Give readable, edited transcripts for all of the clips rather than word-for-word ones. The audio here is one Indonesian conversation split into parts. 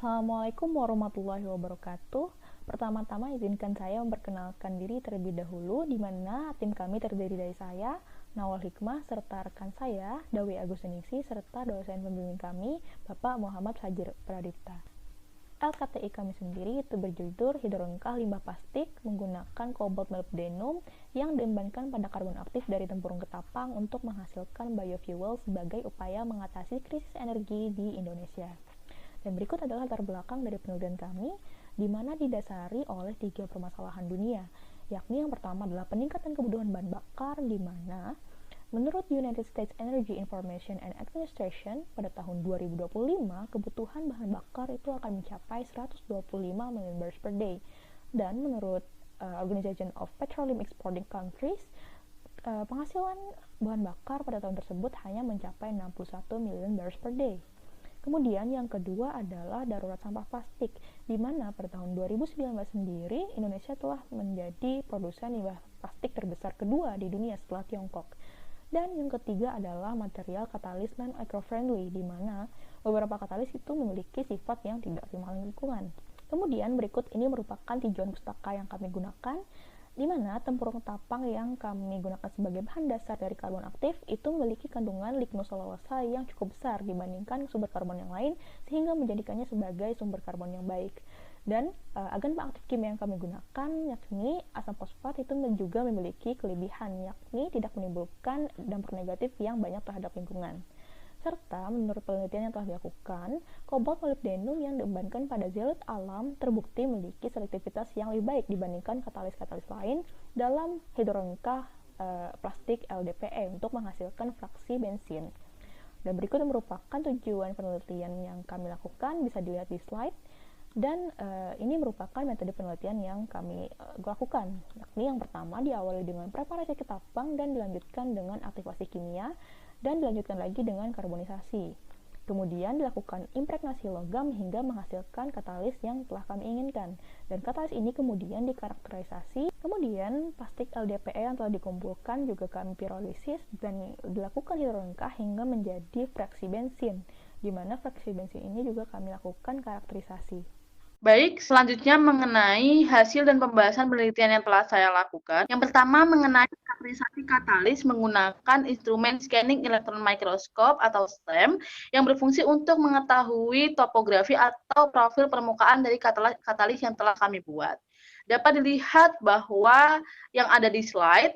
Assalamualaikum warahmatullahi wabarakatuh. Pertama-tama izinkan saya memperkenalkan diri terlebih dahulu, di mana tim kami terdiri dari saya, Nawal Hikmah, serta rekan saya, Dawi Agustinisi, serta dosen pembimbing kami, Bapak Muhammad Fajir Pradipta. LKTI kami sendiri itu berjudul hidrorengkah limbah plastik menggunakan kobalt molybdenum yang diembankan pada karbon aktif dari tempurung ketapang untuk menghasilkan biofuel sebagai upaya mengatasi krisis energi di Indonesia. Dan berikut adalah latar belakang dari penelitian kami, di mana didasari oleh 3 permasalahan dunia, yakni yang pertama adalah peningkatan kebutuhan bahan bakar, di mana menurut United States Energy Information and Administration, pada tahun 2025, kebutuhan bahan bakar itu akan mencapai 125 million barrels per day. Dan menurut Organization of Petroleum Exporting Countries, penghasilan bahan bakar pada tahun tersebut hanya mencapai 61 million barrels per day. Kemudian yang kedua adalah darurat sampah plastik, di mana pada tahun 2019 sendiri Indonesia telah menjadi produsen limbah plastik terbesar kedua di dunia setelah Tiongkok. Dan yang ketiga adalah material katalis non-eco-friendly, di mana beberapa katalis itu memiliki sifat yang tidak ramah lingkungan. Kemudian berikut ini merupakan tinjauan pustaka yang kami gunakan, di mana tempurung ketapang yang kami gunakan sebagai bahan dasar dari karbon aktif itu memiliki kandungan lignoselulosa yang cukup besar dibandingkan sumber karbon yang lain, sehingga menjadikannya sebagai sumber karbon yang baik. Dan agen pengaktif kimia yang kami gunakan yakni asam fosfat itu juga memiliki kelebihan, yakni tidak menimbulkan dampak negatif yang banyak terhadap lingkungan. Serta menurut penelitian yang telah dilakukan, kobalt molybdenum yang diembankan pada zeolit alam terbukti memiliki selektivitas yang lebih baik dibandingkan katalis-katalis lain dalam hidrorengkah plastik LDPE untuk menghasilkan fraksi bensin. Dan berikut merupakan tujuan penelitian yang kami lakukan, bisa dilihat di slide. Dan ini merupakan metode penelitian yang kami lakukan, yakni yang pertama diawali dengan preparasi ketapang dan dilanjutkan dengan aktivasi kimia dan dilanjutkan lagi dengan karbonisasi. Kemudian dilakukan impregnasi logam hingga menghasilkan katalis yang telah kami inginkan. Dan katalis ini kemudian dikarakterisasi. Kemudian plastik LDPE yang telah dikumpulkan juga kami pirolisis dan dilakukan hidrorengkah hingga menjadi fraksi bensin, di mana fraksi bensin ini juga kami lakukan karakterisasi. Baik, selanjutnya mengenai hasil dan pembahasan penelitian yang telah saya lakukan. Yang pertama mengenai karakterisasi katalis menggunakan instrumen scanning electron microscope atau SEM yang berfungsi untuk mengetahui topografi atau profil permukaan dari katalis yang telah kami buat. Dapat dilihat bahwa yang ada di slide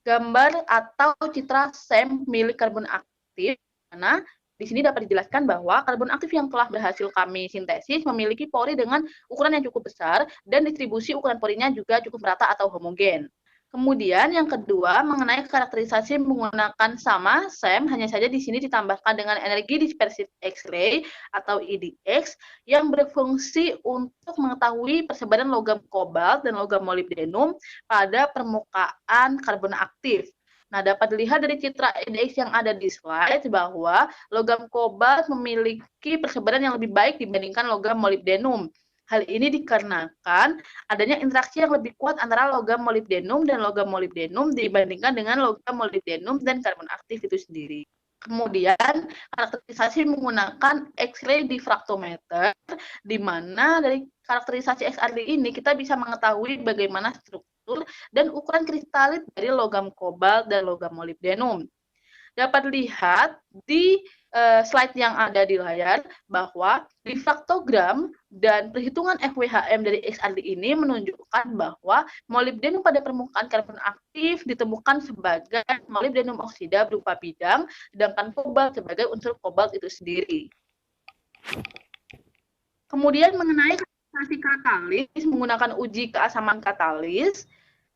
gambar atau citra SEM milik karbon aktif, mana di sini dapat dijelaskan bahwa karbon aktif yang telah berhasil kami sintesis memiliki pori dengan ukuran yang cukup besar dan distribusi ukuran porinya juga cukup merata atau homogen. Kemudian yang kedua mengenai karakterisasi menggunakan sama SEM, hanya saja di sini ditambahkan dengan energi dispersif X-ray atau EDX yang berfungsi untuk mengetahui persebaran logam kobalt dan logam molybdenum pada permukaan karbon aktif. Nah, dapat dilihat dari citra EDX yang ada di slide bahwa logam kobalt memiliki persebaran yang lebih baik dibandingkan logam molybdenum. Hal ini dikarenakan adanya interaksi yang lebih kuat antara logam molybdenum dan logam molybdenum dibandingkan dengan logam molybdenum dan karbon aktif itu sendiri. Kemudian, karakterisasi menggunakan X-ray diffractometer, di mana dari karakterisasi XRD ini kita bisa mengetahui bagaimana struktur dan ukuran kristalit dari logam kobalt dan logam molybdenum. Dapat dilihat di slide yang ada di layar bahwa diffractogram dan perhitungan FWHM dari XRD ini menunjukkan bahwa molybdenum pada permukaan karbon aktif ditemukan sebagai molybdenum oksida berupa bidang, sedangkan kobalt sebagai unsur kobalt itu sendiri. Kemudian mengenai karakterisasi katalis menggunakan uji keasaman katalis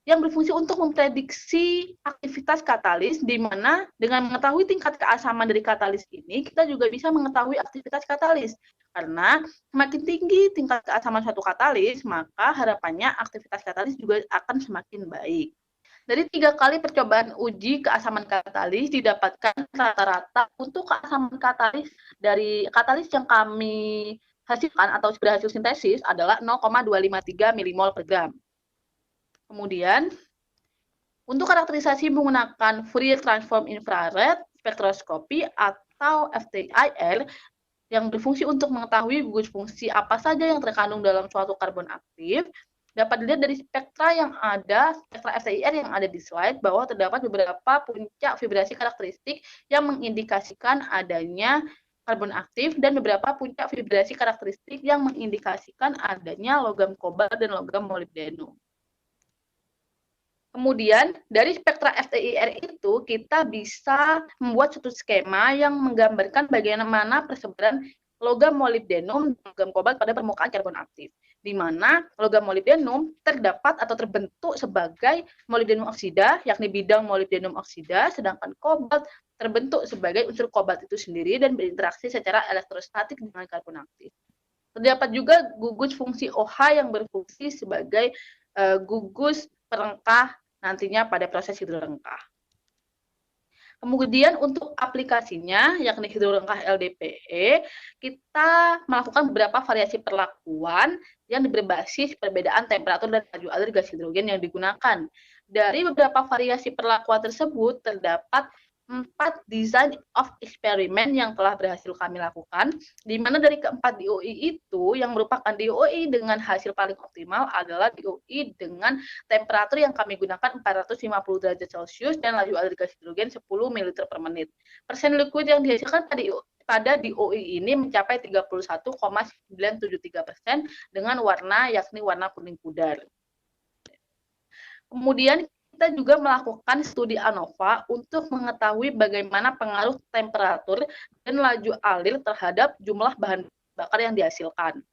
yang berfungsi untuk memprediksi aktivitas katalis, di mana dengan mengetahui tingkat keasaman dari katalis ini, kita juga bisa mengetahui aktivitas katalis. Karena semakin tinggi tingkat keasaman suatu katalis, maka harapannya aktivitas katalis juga akan semakin baik. Dari 3 kali percobaan uji keasaman katalis didapatkan rata-rata untuk keasaman katalis dari katalis yang kami hasilkan atau berhasil sintesis adalah 0,253 milimol per gram. Kemudian, untuk karakterisasi menggunakan Fourier Transform Infrared Spectroscopy atau FTIR, yang berfungsi untuk mengetahui gugus fungsi apa saja yang terkandung dalam suatu karbon aktif, dapat dilihat dari spektra FTIR yang ada di slide, bahwa terdapat beberapa puncak vibrasi karakteristik yang mengindikasikan adanya karbon aktif dan beberapa puncak vibrasi karakteristik yang mengindikasikan adanya logam kobalt dan logam molibdenum. Kemudian dari spektra FTIR itu kita bisa membuat suatu skema yang menggambarkan bagaimana persebaran logam molibdenum dan logam kobalt pada permukaan karbon aktif, di mana logam molibdenum terdapat atau terbentuk sebagai molibdenum oksida, yakni bidang molibdenum oksida, sedangkan kobalt terbentuk sebagai unsur kobalt itu sendiri dan berinteraksi secara elektrostatik dengan karbon aktif. Terdapat juga gugus fungsi OH yang berfungsi sebagai gugus perengkah nantinya pada proses hidrorengkah. Kemudian untuk aplikasinya, yakni hidrorengkah LDPE, kita melakukan beberapa variasi perlakuan yang berbasis perbedaan temperatur dan laju alir gas hidrogen yang digunakan. Dari beberapa variasi perlakuan tersebut, terdapat 4 design of experiment yang telah berhasil kami lakukan, di mana dari keempat DOI itu, yang merupakan DOI dengan hasil paling optimal adalah DOI dengan temperatur yang kami gunakan 450 derajat Celcius dan laju alir gas hidrogen 10 ml per menit. Persen liquid yang dihasilkan pada DOI ini mencapai 31,973% dengan warna yakni warna kuning pudar. Kemudian kita juga melakukan studi ANOVA untuk mengetahui bagaimana pengaruh temperatur dan laju alir terhadap jumlah bahan bakar yang dihasilkan.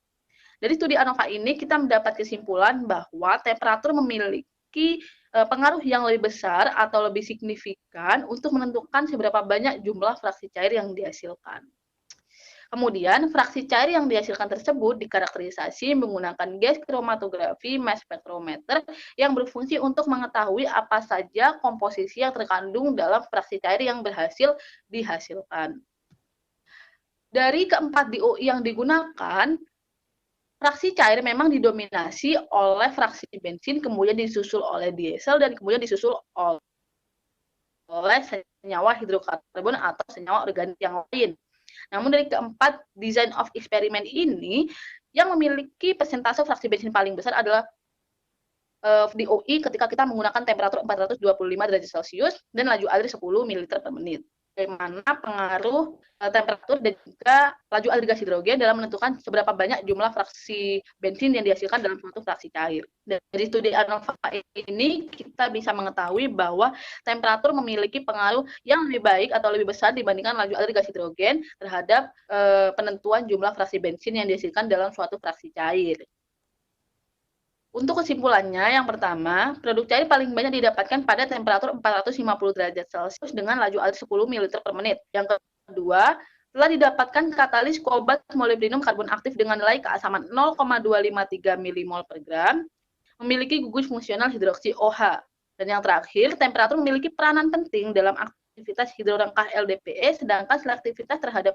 Dari studi ANOVA ini kita mendapat kesimpulan bahwa temperatur memiliki pengaruh yang lebih besar atau lebih signifikan untuk menentukan seberapa banyak jumlah fraksi cair yang dihasilkan. Kemudian, fraksi cair yang dihasilkan tersebut dikarakterisasi menggunakan gas kromatografi mass spectrometer yang berfungsi untuk mengetahui apa saja komposisi yang terkandung dalam fraksi cair yang berhasil dihasilkan. Dari keempat DOI yang digunakan, fraksi cair memang didominasi oleh fraksi bensin, kemudian disusul oleh diesel, dan kemudian disusul oleh senyawa hidrokarbon atau senyawa organik yang lain. Namun dari keempat design of experiment ini, yang memiliki persentase fraksi bensin paling besar adalah DOI ketika kita menggunakan temperatur 425 derajat Celcius dan laju air 10 ml per menit. Bagaimana pengaruh temperatur dan juga laju air gas hidrogen dalam menentukan seberapa banyak jumlah fraksi bensin yang dihasilkan dalam suatu fraksi cair. Dari studi ANOVA ini kita bisa mengetahui bahwa temperatur memiliki pengaruh yang lebih baik atau lebih besar dibandingkan laju air gas hidrogen terhadap penentuan jumlah fraksi bensin yang dihasilkan dalam suatu fraksi cair. Untuk kesimpulannya, yang pertama, produk cair paling banyak didapatkan pada temperatur 450 derajat Celcius dengan laju air 10 ml per menit. Yang kedua, telah didapatkan katalis kobalt molibdenum karbon aktif dengan nilai keasaman 0,253 mmol per gram, memiliki gugus fungsional hidroksi OH. Dan yang terakhir, temperatur memiliki peranan penting dalam aktivitas hidrorengkah LDPE, sedangkan selektivitas terhadap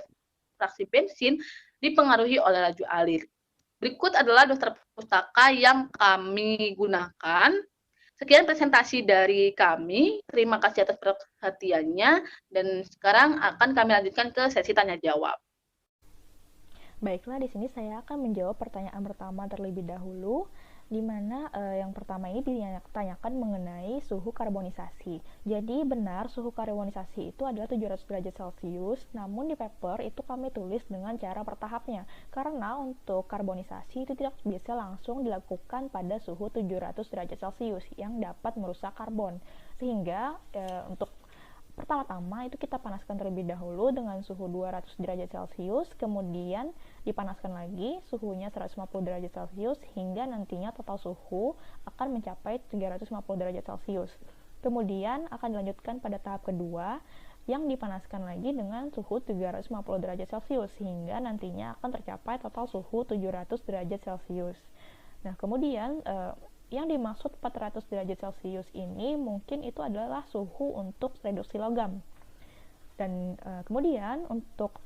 fraksi bensin dipengaruhi oleh laju alir. Berikut adalah daftar pustaka yang kami gunakan. Sekian presentasi dari kami. Terima kasih atas perhatiannya. Dan sekarang akan kami lanjutkan ke sesi tanya jawab. Baiklah, di sini saya akan menjawab pertanyaan pertama terlebih dahulu, di mana yang pertama ini ditanyakan mengenai suhu karbonisasi. Jadi benar suhu karbonisasi itu adalah 700 derajat Celcius, namun di paper itu kami tulis dengan cara bertahapnya, karena untuk karbonisasi itu tidak bisa langsung dilakukan pada suhu 700 derajat Celcius yang dapat merusak karbon. Sehingga untuk pertama-tama itu kita panaskan terlebih dahulu dengan suhu 200 derajat Celcius, kemudian dipanaskan lagi suhunya 150 derajat Celcius hingga nantinya total suhu akan mencapai 350 derajat Celcius. Kemudian akan dilanjutkan pada tahap kedua yang dipanaskan lagi dengan suhu 350 derajat Celcius hingga nantinya akan tercapai total suhu 700 derajat Celcius. Nah, kemudian yang dimaksud 400 derajat Celcius ini mungkin itu adalah suhu untuk reduksi logam. Dan kemudian untuk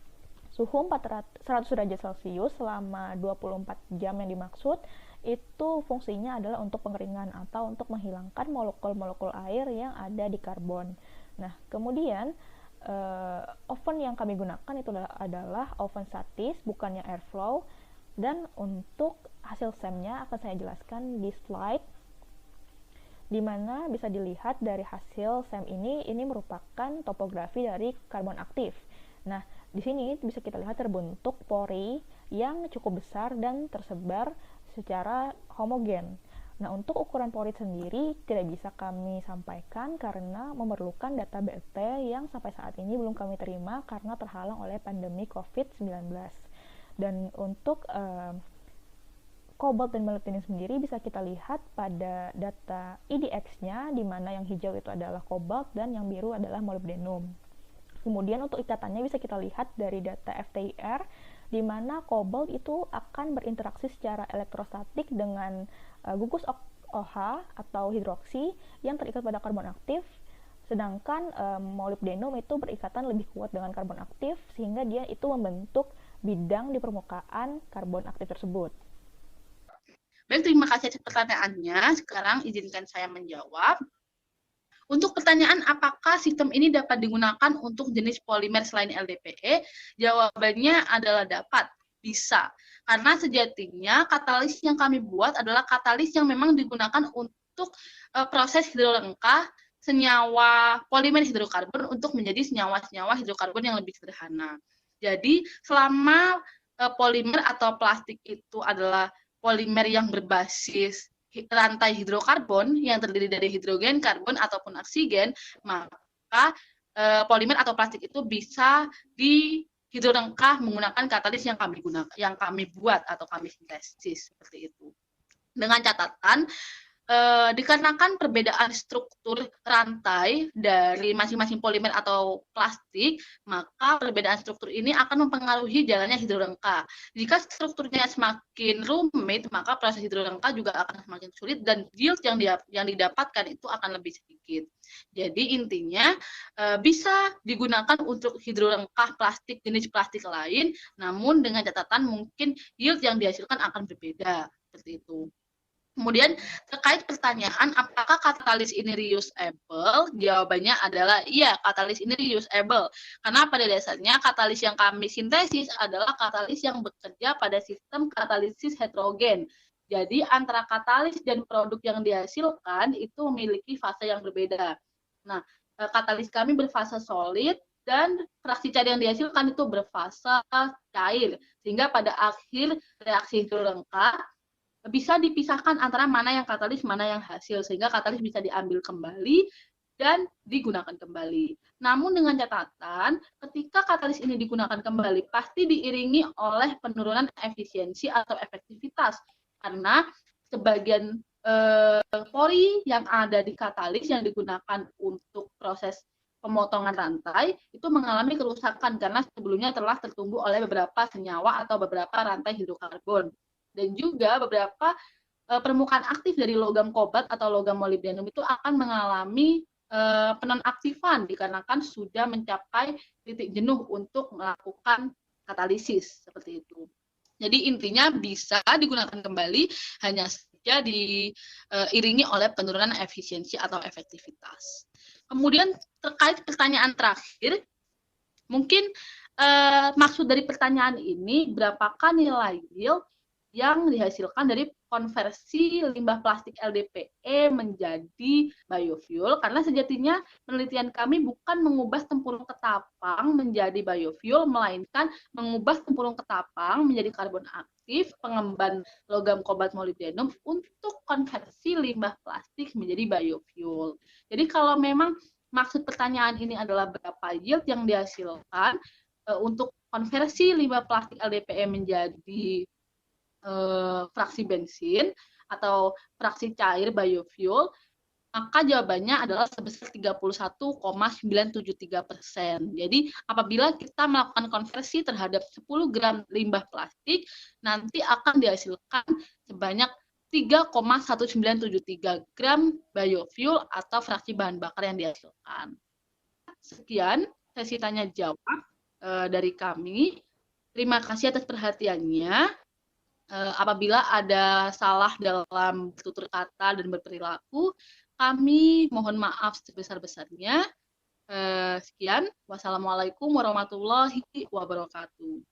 suhu 100 derajat Celcius selama 24 jam yang dimaksud itu fungsinya adalah untuk pengeringan atau untuk menghilangkan molekul-molekul air yang ada di karbon. Nah, kemudian Oven yang kami gunakan itu adalah oven statis, bukannya airflow. Dan untuk hasil SEM-nya akan saya jelaskan di slide, di mana bisa dilihat dari hasil SEM ini merupakan topografi dari karbon aktif. Nah, di sini bisa kita lihat terbentuk pori yang cukup besar dan tersebar secara homogen. Nah, untuk ukuran pori sendiri tidak bisa kami sampaikan karena memerlukan data BLT yang sampai saat ini belum kami terima karena terhalang oleh pandemi COVID-19. Dan untuk kobalt dan molybdenum sendiri bisa kita lihat pada data IDX-nya, di mana yang hijau itu adalah kobalt dan yang biru adalah molybdenum. Kemudian untuk ikatannya bisa kita lihat dari data FTIR, di mana kobalt itu akan berinteraksi secara elektrostatik dengan gugus OH atau hidroksi yang terikat pada karbon aktif, sedangkan molybdenum itu berikatan lebih kuat dengan karbon aktif sehingga dia itu membentuk bidang di permukaan karbon aktif tersebut. Baik, terima kasih atas pertanyaannya. Sekarang izinkan saya menjawab. Untuk pertanyaan apakah sistem ini dapat digunakan untuk jenis polimer selain LDPE, jawabannya adalah dapat, bisa. Karena sejatinya katalis yang kami buat adalah katalis yang memang digunakan untuk proses hidrolengkah senyawa polimer hidrokarbon untuk menjadi senyawa-senyawa hidrokarbon yang lebih sederhana. Jadi selama polimer atau plastik itu adalah polimer yang berbasis rantai hidrokarbon yang terdiri dari hidrogen, karbon, ataupun oksigen, maka polimer atau plastik itu bisa dihidrolengkah menggunakan katalis yang kami buat atau kami sintesis seperti itu. Dengan catatan dikarenakan perbedaan struktur rantai dari masing-masing polimer atau plastik, maka perbedaan struktur ini akan mempengaruhi jalannya hidrolengkah. Jika strukturnya semakin rumit, maka proses hidrolengkah juga akan semakin sulit dan yield yang didapatkan itu akan lebih sedikit. Jadi intinya bisa digunakan untuk hidrolengkah plastik jenis plastik lain, namun dengan catatan mungkin yield yang dihasilkan akan berbeda seperti itu. Kemudian terkait pertanyaan apakah katalis ini reusable, jawabannya adalah iya, katalis ini reusable. Karena pada dasarnya katalis yang kami sintesis adalah katalis yang bekerja pada sistem katalisis heterogen. Jadi antara katalis dan produk yang dihasilkan itu memiliki fase yang berbeda. Nah, katalis kami berfase solid dan fraksi cair yang dihasilkan itu berfase cair. Sehingga pada akhir reaksi hidrolengkah bisa dipisahkan antara mana yang katalis, mana yang hasil, sehingga katalis bisa diambil kembali dan digunakan kembali. Namun dengan catatan, ketika katalis ini digunakan kembali, pasti diiringi oleh penurunan efisiensi atau efektivitas, karena sebagian pori yang ada di katalis yang digunakan untuk proses pemotongan rantai itu mengalami kerusakan karena sebelumnya telah tertumbuh oleh beberapa senyawa atau beberapa rantai hidrokarbon. Dan juga beberapa permukaan aktif dari logam kobalt atau logam molybdenum itu akan mengalami penonaktifan dikarenakan sudah mencapai titik jenuh untuk melakukan katalisis seperti itu. Jadi intinya bisa digunakan kembali, hanya saja diiringi oleh penurunan efisiensi atau efektivitas. Kemudian terkait pertanyaan terakhir, mungkin maksud dari pertanyaan ini berapakah nilai yield yang dihasilkan dari konversi limbah plastik LDPE menjadi biofuel, karena sejatinya penelitian kami bukan mengubah tempurung ketapang menjadi biofuel, melainkan mengubah tempurung ketapang menjadi karbon aktif pengemban logam kobalt molybdenum untuk konversi limbah plastik menjadi biofuel. Jadi kalau memang maksud pertanyaan ini adalah berapa yield yang dihasilkan untuk konversi limbah plastik LDPE menjadi fraksi bensin atau fraksi cair biofuel, maka jawabannya adalah sebesar 31,973%. Jadi apabila kita melakukan konversi terhadap 10 gram limbah plastik, nanti akan dihasilkan sebanyak 3,1973 gram biofuel atau fraksi bahan bakar yang dihasilkan. Sekian sesi tanya jawab dari kami. Terima kasih atas perhatiannya. Apabila ada salah dalam tutur kata dan berperilaku, kami mohon maaf sebesar-besarnya. Sekian, wassalamualaikum warahmatullahi wabarakatuh.